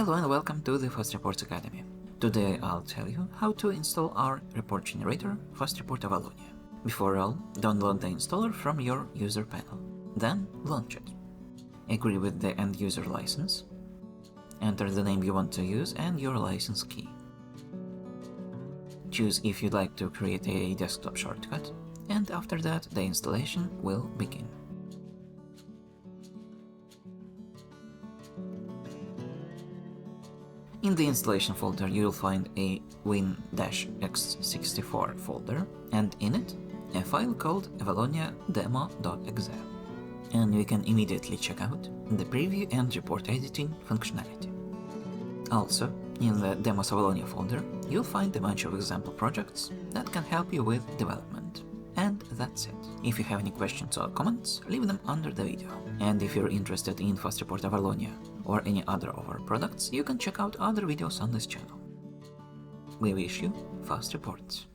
Hello and welcome to the FastReport Academy. Today I'll tell you how to install our report generator, FastReport Avalonia. Before all, download the installer from your user panel. Then launch it. Agree with the end user license. Enter the name you want to use and your license key. Choose if you'd like to create a desktop shortcut, and after that the installation will begin. In the installation folder you'll find a win-x64 folder, and in it a file called Avalonia demo.exe. And you can immediately check out the preview and report editing functionality. Also, in the Demos Avalonia folder you'll find a bunch of example projects that can help you with development. And that's it. If you have any questions or comments, leave them under the video. And if you're interested in FastReport Avalonia or any other of our products, you can check out other videos on this channel. We wish you fast reports.